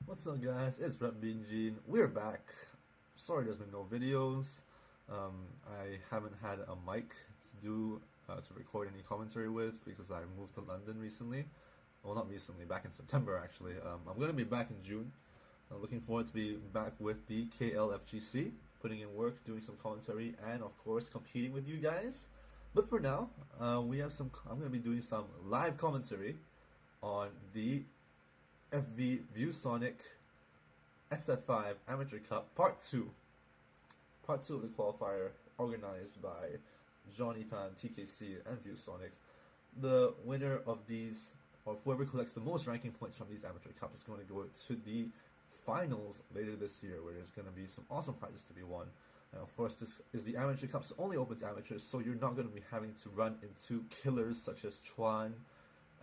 What's up guys, it's RedBean. We're back. Sorry there's been no videos. I haven't had a mic to record any commentary with because I moved to London recently. Well, not recently, back in September actually. I'm going to be back in June. I'm looking forward to be back with the KLFGC, putting in work, doing some commentary, and of course competing with you guys. But for now, I'm going to be doing some live commentary on the FV ViewSonic SF5 Amateur Cup Part 2. Part 2 of the qualifier organized by Johnny Tan, TKC, and ViewSonic. The winner of these, or whoever collects the most ranking points from these amateur cups, is going to go to the finals later this year, where there's going to be some awesome prizes to be won. And of course, this is the amateur cups, only open to amateurs, so you're not going to be having to run into killers such as Chuan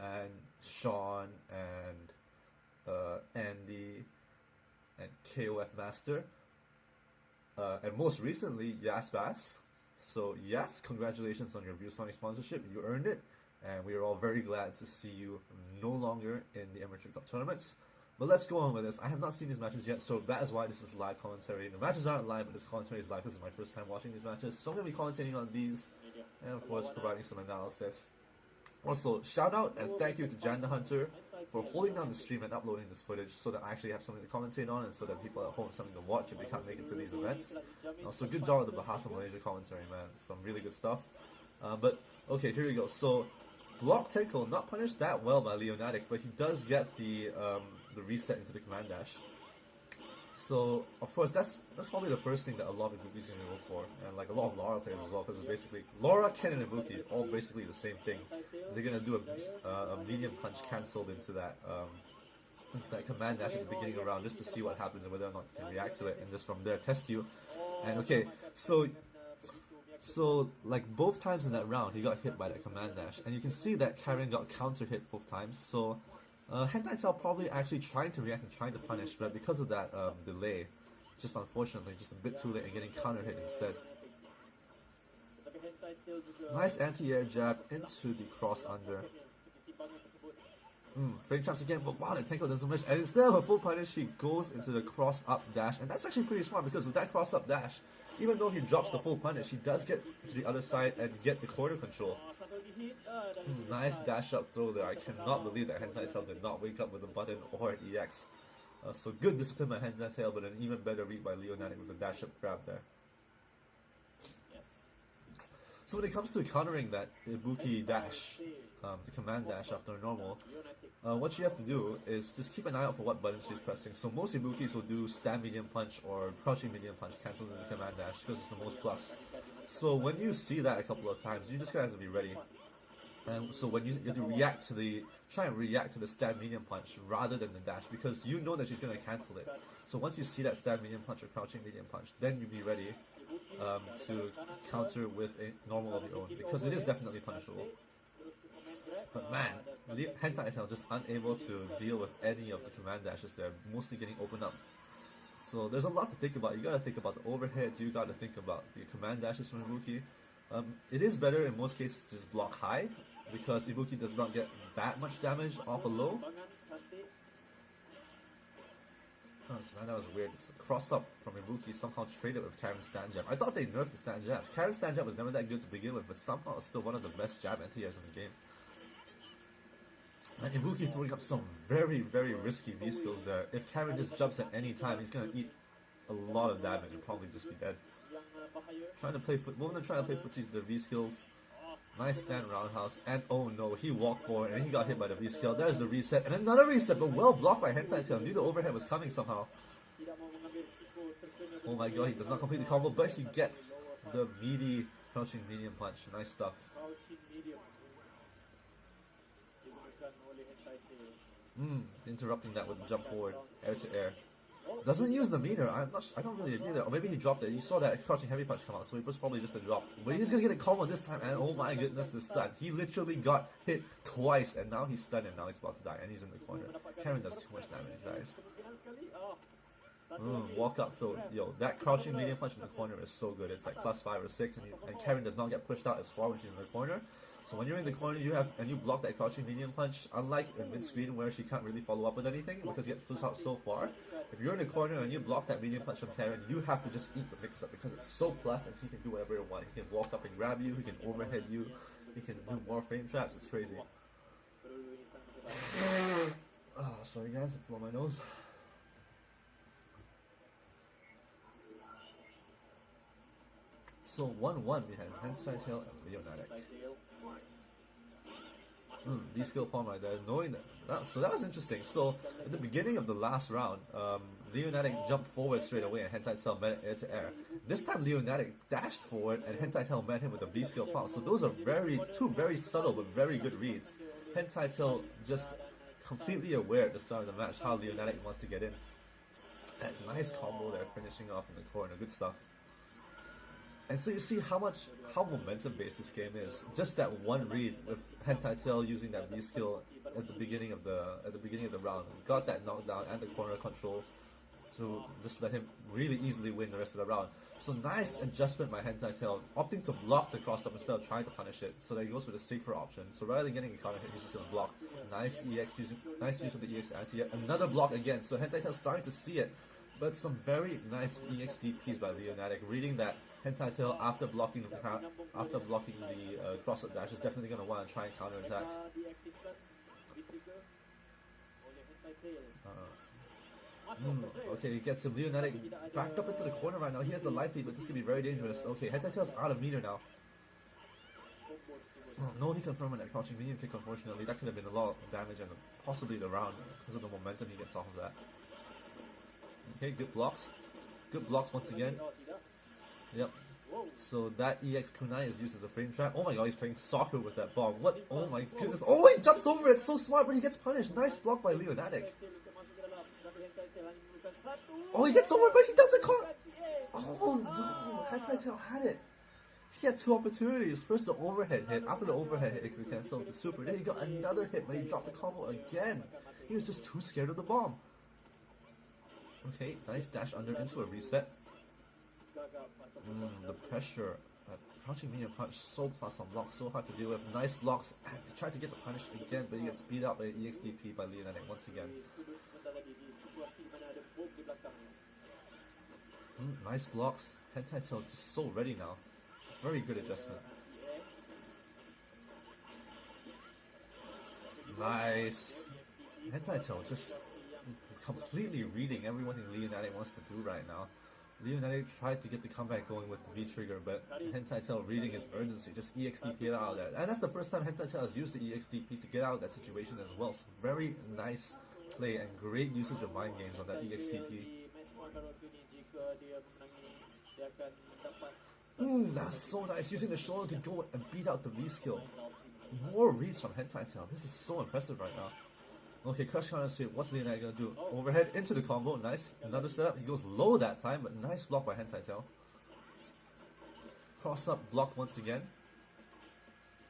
and Sean and Andy and KOF Master, and most recently Yas Bass. So yes, congratulations on your ViewSonic sponsorship, you earned it, and we are all very glad to see you no longer in the Amateur Cup tournaments. But let's go on with this. I have not seen these matches yet, so that is why this is live commentary. The matches aren't live, but this commentary is live. This is my first time watching these matches, so I'm going to be commentating on these, and of course providing some analysis. Also, shout out and thank you to JandaHunter for holding down the stream and uploading this footage so that I actually have something to commentate on and so that people at home have something to watch if they can't make it to these events. Also, good job with the Bahasa Malaysia commentary, man. Some really good stuff. But, okay, here we go. So, block tackle, not punished that well by Leonatic, but he does get the reset into the command dash. So, of course, that's probably the first thing that a lot of Ibuki's going to go for, and like a lot of Laura players as well, because it's basically Laura, Ken, and Ibuki, all basically the same thing. They're going to do a medium punch cancelled into that command dash at the beginning of the round, just to see what happens and whether or not you can react to it, and just from there test you. And okay, so like both times in that round, he got hit by that command dash, and you can see that Karin got counter hit both times. So HentaiTail probably actually trying to react and trying to punish, but because of that delay, just unfortunately, just a bit too late and getting counter hit instead. Nice anti-air jab into the cross under. Frame traps again, but wow, that Tenko doesn't miss. And instead of a full punish, he goes into the cross up dash, and that's actually pretty smart because with that cross up dash, even though he drops the full punish, he does get to the other side and get the corner control. Nice dash up throw there. I cannot believe that HentaiTail did not wake up with a button or an EX. So good discipline by HentaiTail, but an even better read by Leonatic with the dash up grab there. So when it comes to countering that Ibuki dash, the command dash after normal, what you have to do is just keep an eye out for what button she's pressing. So most Ibukis will do stand medium punch or crouching medium punch cancelled in the command dash because it's the most plus. So when you see that a couple of times, you just gotta have to be ready. And so when you have to try and react to the stand medium punch rather than the dash, because you know that she's gonna cancel it. So once you see that stand medium punch or crouching medium punch, then you be ready to counter with a normal of your own, because it is definitely punishable. But man, HentaiTail just unable to deal with any of the command dashes there, mostly getting opened up. So there's a lot to think about. You gotta think about the overheads, you gotta think about the command dashes from Ibuki. It is better in most cases to just block high, because Ibuki does not get that much damage off a low. Oh man, that was weird. This cross up from Ibuki somehow traded with Karin's stand jab. I thought they nerfed the stand jabs. Karin's stand jab was never that good to begin with, but somehow it's still one of the best jab anti-airs in the game. And Ibuki throwing up some very, very risky V-skills there. If Karin just jumps at any time, he's gonna eat a lot of damage and probably just be dead. Trying to play footsies, the V-skills. Nice stand roundhouse, and oh no, he walked forward and he got hit by the V-skill. There's the reset, and another reset, but well blocked by HentaiTail. Knew the overhead was coming somehow. Oh my god, he does not complete the combo, but he gets the meaty crouching medium punch. Nice stuff. Interrupting that with the jump forward, air to air. Doesn't use the meter. I don't really agree there. Or maybe he dropped it. You saw that crouching heavy punch come out, so it was probably just a drop. But he's gonna get a combo this time, and oh my goodness, the stun. He literally got hit twice, and now he's stunned, and now he's about to die, and he's in the corner. Karin does too much damage, guys. Walk up throw. Yo, that crouching medium punch in the corner is so good. It's like +5 or 6, and Karin does not get pushed out as far when she's in the corner. So when you're in the corner, you block that crouching medium punch. Unlike in mid-screen where she can't really follow up with anything because you get pushed out so far. If you're in the corner and you block that medium punch from Karin, you have to just eat the mix-up because it's so plus and he can do whatever he wants. He can walk up and grab you, he can overhead you, he can do more frame traps, it's crazy. Sorry guys, blow my nose. So 1-1 behind HentaiTail and Leonatic. V-skill palm right there, knowing that. So that was interesting. So at the beginning of the last round, Leonatic jumped forward straight away and HentaiTail met it air to air. This time Leonatic dashed forward and HentaiTail met him with a V-skill palm. So those are two very subtle but very good reads. HentaiTail just completely aware at the start of the match how Leonatic wants to get in. That nice combo there, finishing off in the corner, good stuff. And so you see how momentum based this game is. Just that one read with HentaiTail using that V skill at the beginning of the round, got that knockdown and the corner control to just let him really easily win the rest of the round. So nice adjustment by HentaiTail, opting to block the cross up instead of trying to punish it. So that he goes for the safer option. So rather than getting a counter hit, he's just gonna block. Nice use of the EX anti. Another block again. So HentaiTail starting to see it, but some very nice EX DPs by Leonatic, reading that HentaiTail after blocking the cross-up dash is definitely going to want to try and counter-attack. Okay, he gets him. Leonatic backed up into the corner right now. He has the life lead, but this could be very dangerous. Okay, HentaiTail's out of meter now. Oh, no, he confirmed that crouching medium kick, unfortunately. That could have been a lot of damage and possibly the round because of the momentum he gets off of that. Okay, good blocks. Good blocks once again. Yep. So that EX kunai is used as a frame trap. Oh my god, he's playing soccer with that bomb. What? Oh my goodness. Oh, he jumps over it. So smart, but he gets punished. Nice block by Leonatic. Oh, he gets over it, but he doesn't call. Oh no, HentaiTail had it. He had two opportunities. First the overhead hit. After the overhead hit, it could cancel the super. Then he got another hit, but he dropped the combo again. He was just too scared of the bomb. Okay, nice dash under into a reset. The pressure, crouching medium punch, so plus on blocks, so hard to deal with. Nice blocks. He tried to get the punish again, but he gets beat up by EXDP by Leonatic once again. Nice blocks. HentaiTail just so ready now. Very good adjustment. Nice. HentaiTail just completely reading everyone Leonatic wants to do right now. Leonatic tried to get the comeback going with the V-trigger, but HentaiTail reading his urgency, just EXDP out of there. And that's the first time HentaiTail has used the EXDP to get out of that situation as well. So very nice play and great usage of mind games on that EXDP. That's so nice, using the shoulder to go and beat out the V-skill. More reads from HentaiTail. This is so impressive right now. Okay, crush counter sweep. What's Leonatic gonna do? Overhead into the combo. Nice. Another setup. He goes low that time, but nice block by HentaiTail. Cross up blocked once again.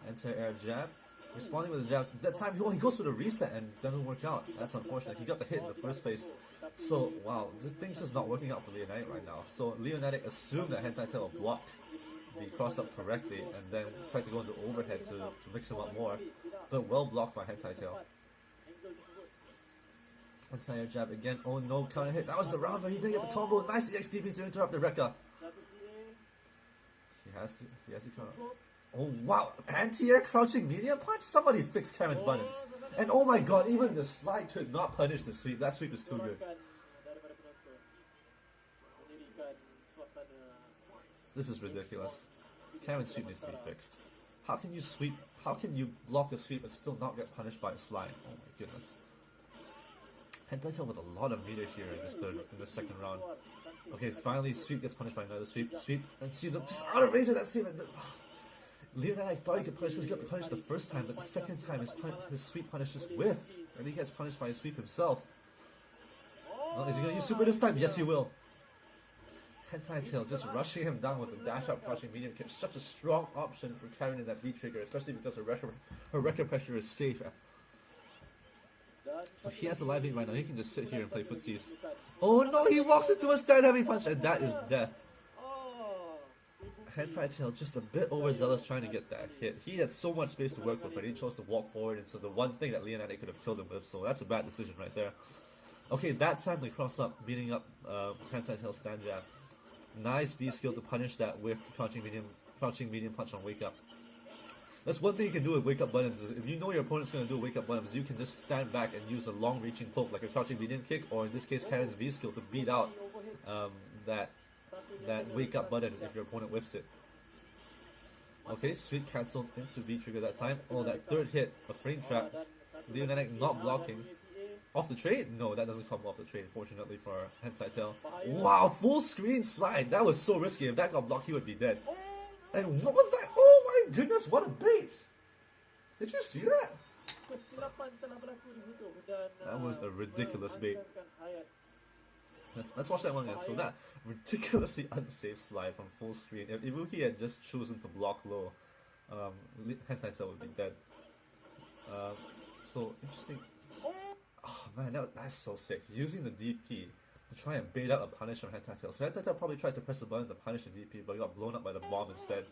Anti-air jab. Responding with the jabs. That time he goes for the reset and doesn't work out. That's unfortunate. He got the hit in the first place. So wow, this thing's just not working out for Leonatic right now. So Leonatic assumed that HentaiTail will block the cross up correctly and then tried to go into overhead to mix him up more. But well blocked by HentaiTail. Anti-air jab again. Oh no, counter hit. That was the round, but he didn't get the combo. Nice EXDP to interrupt the Rekka. He has to counter. Oh wow, anti-air crouching medium punch? Somebody fix Karin's buttons. And oh my god, even the slide could not punish the sweep. That sweep is too good. This is ridiculous. Karin's sweep needs to be fixed. How can you block a sweep and still not get punished by a slide? Oh my goodness. HentaiTail with a lot of meter here in the second round. Okay, finally sweep gets punished by another sweep, and see them just out of range of that sweep. And Leonatic thought he could punish because he got the punish the first time, but the second time his sweep punish just whiffed, and he gets punished by his sweep himself. Oh, is he gonna use super this time? Yes, he will. HentaiTail just rushing him down with the dash up crushing medium kick. Such a strong option for Karin in that V trigger, especially because her record pressure is safe. So he has the live lead right now. He can just sit here and play footsies. Oh no, he walks into a stand heavy punch, and that is death. HentaiTail just a bit overzealous trying to get that hit. He had so much space to work with, but he chose to walk forward into the one thing that Leonatic could have killed him with, so that's a bad decision right there. Okay, that time they cross up, beating up HentaiTail's stand jab. Nice V skill to punish that with the crouching medium punch on wake up. That's one thing you can do with wake up buttons, is if you know your opponent's going to do wake up buttons, you can just stand back and use a long reaching poke like a crouching medium kick, or in this case Karin's V skill to beat out that wake up button if your opponent whiffs it. Okay, sweep cancelled into V trigger that time. Oh, that third hit, a frame trap. Leonatic not blocking. Off the trade? No, that doesn't come off the trade, fortunately for HentaiTail. Wow, full screen slide. That was so risky. If that got blocked, he would be dead. And what was that? Oh my goodness, what a bait! Did you see that? That was a ridiculous bait. Let's watch that one again. So that ridiculously unsafe slide from full screen. If Ibuki had just chosen to block low, HentaiTail would be dead. So interesting. Oh man, that's so sick. Using the DP to try and bait out a punish from HentaiTail. So HentaiTail probably tried to press the button to punish the DP, but got blown up by the bomb instead.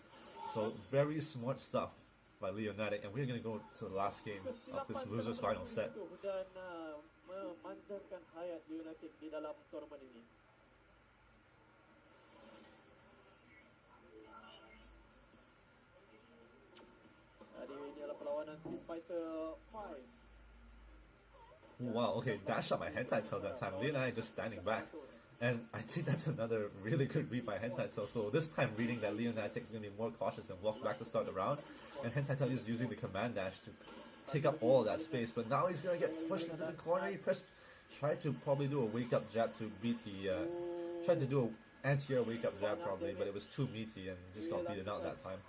So very smart stuff by Leonatic, and we're gonna go to the last game of this losers final set. Wow, okay, dash up by HentaiTail that time. Leonatic just standing back. And I think that's another really good read by HentaiTail. So this time reading that Leonatic is going to be more cautious and walk back to start the round. And HentaiTail is using the command dash to take up all that space. But now he's going to get pushed into the corner. He tried to probably do a wake up jab to beat the... tried to do an anti-air wake up jab probably, but it was too meaty and just got beaten out that time.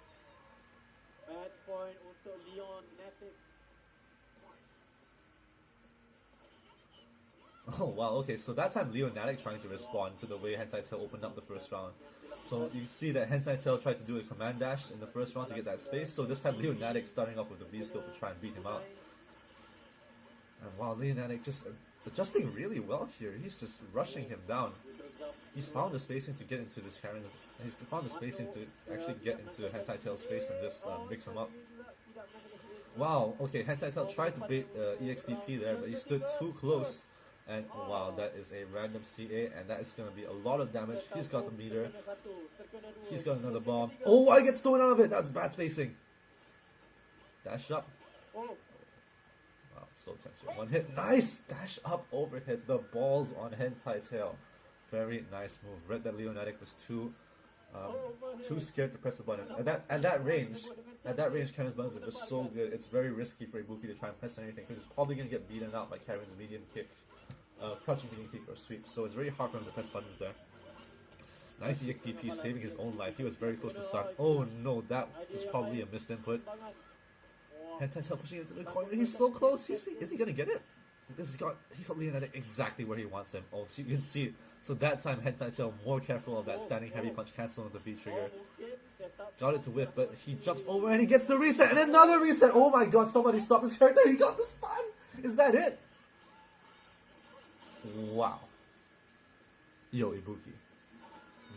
Match point untuk Leonatic. Oh wow, okay, so that time Leonatic trying to respond to the way HentaiTail opened up the first round. So you see that HentaiTail tried to do a command dash in the first round to get that space, so this time Leonatic starting off with the V skill to try and beat him out. And wow, Leonatic just adjusting really well here. He's just rushing him down. He's found the spacing to get into this Karin, and he's found the spacing to actually get into HentaiTail's face and just mix him up. Wow, okay, HentaiTail tried to bait EXDP there, but he stood too close. And wow, that is a random CA, and that is going to be a lot of damage. He's got the meter. He's got another bomb. Oh, I get thrown out of it. That's bad spacing. Dash up. Wow, so tense here. One hit. Nice! Dash up, overhit. The balls on HentaiTail. Very nice move. Read that Leonatic was too scared to press the button. At that range, Karin's buttons are just so good. It's very risky for Ibuki to try and press anything, because he's probably going to get beaten out by Karin's medium kick. Crouching medium kick or sweep, so it's very hard for him to press buttons there. Nice EXDP saving his own life. He was very close to start. Oh no, that was probably a missed input. HentaiTail pushing into the corner. He's so close. Is he gonna get it? He's got Leonatic exactly where he wants him. Oh, so you can see. So that time HentaiTail more careful of that standing heavy punch cancel on the V trigger. Got it to whip, but he jumps over and he gets the reset and another reset. Oh my god, somebody stop this character. He got the stun. Is that it? Wow. Yo Ibuki.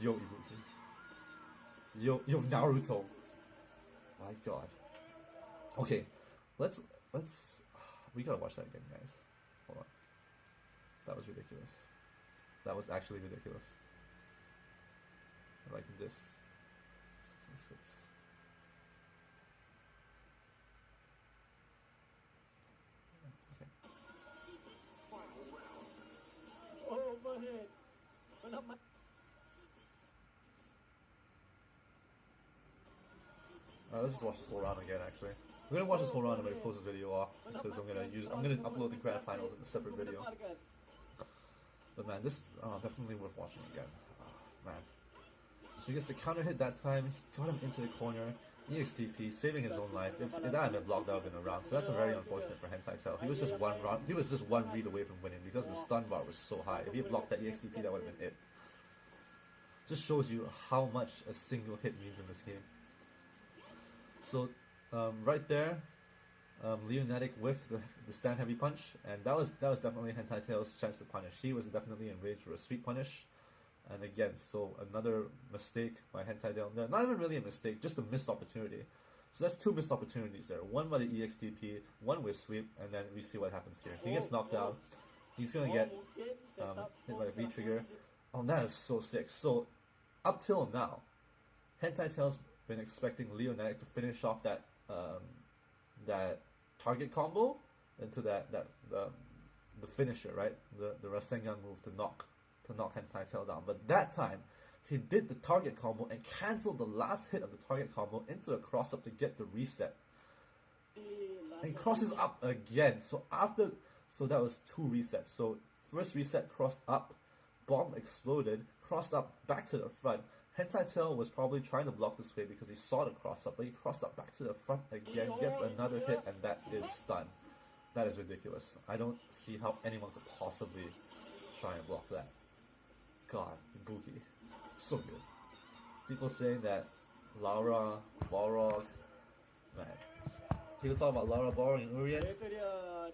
Yo Ibuki. Yo Naruto. My god. Okay. Let's we gotta watch that again, guys. Hold on. That was ridiculous. That was actually ridiculous. If I can just 6 let's just watch this whole round again. Actually, we're gonna watch this whole round and I'm gonna close this video off because I'm gonna upload the grand finals as a separate video. But man, this definitely worth watching again. Man, so he gets the counter hit that time. He got him into the corner. EXTP saving his own life. If that had been blocked, that would have been a round. So that's very unfortunate for HentaiTail. He was just one round. He was just one read away from winning because the stun bar was so high. If he had blocked that EXTP, that would have been it. Just shows you how much a single hit means in this game. So right there, Leonatic with the stand heavy punch, and that was definitely HentaiTail's chance to punish. He was definitely in range for a sweet punish. And again, so another mistake by HentaiTail. No, not even really a mistake, just a missed opportunity. So that's two missed opportunities there. One by the EXTP, one with sweep, and then we see what happens here. He gets knocked out. He's gonna get hit by a V trigger. Oh, that is so sick. So up till now, HentaiTail's been expecting Leonatic to finish off that that target combo into the finisher, right? The Rasengan move to knock HentaiTail down. But that time, he did the target combo and cancelled the last hit of the target combo into a cross up to get the reset. And crosses up again. So that was two resets. So first reset, crossed up, bomb exploded, crossed up back to the front. HentaiTail was probably trying to block this way because he saw the cross up, but he crossed up back to the front again, gets another hit, and that is stun. That is ridiculous. I don't see how anyone could possibly try and block that. God, Ibuki. So good. People saying that Laura, Balrog, man. People talk about Laura, Balrog, and Urien.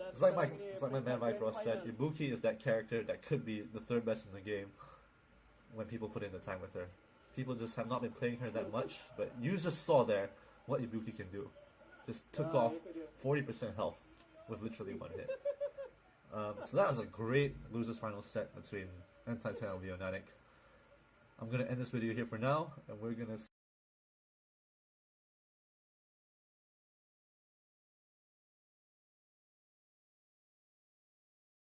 It's like my man Mike Ross said, Ibuki is that character that could be the third best in the game when people put in the time with her. People just have not been playing her that much, but you just saw there what Ibuki can do. Just took off 40% health with literally one hit. So that was a great losers final set between HentaiTail and Leonatic. I'm going to end this video here for now, and we're going to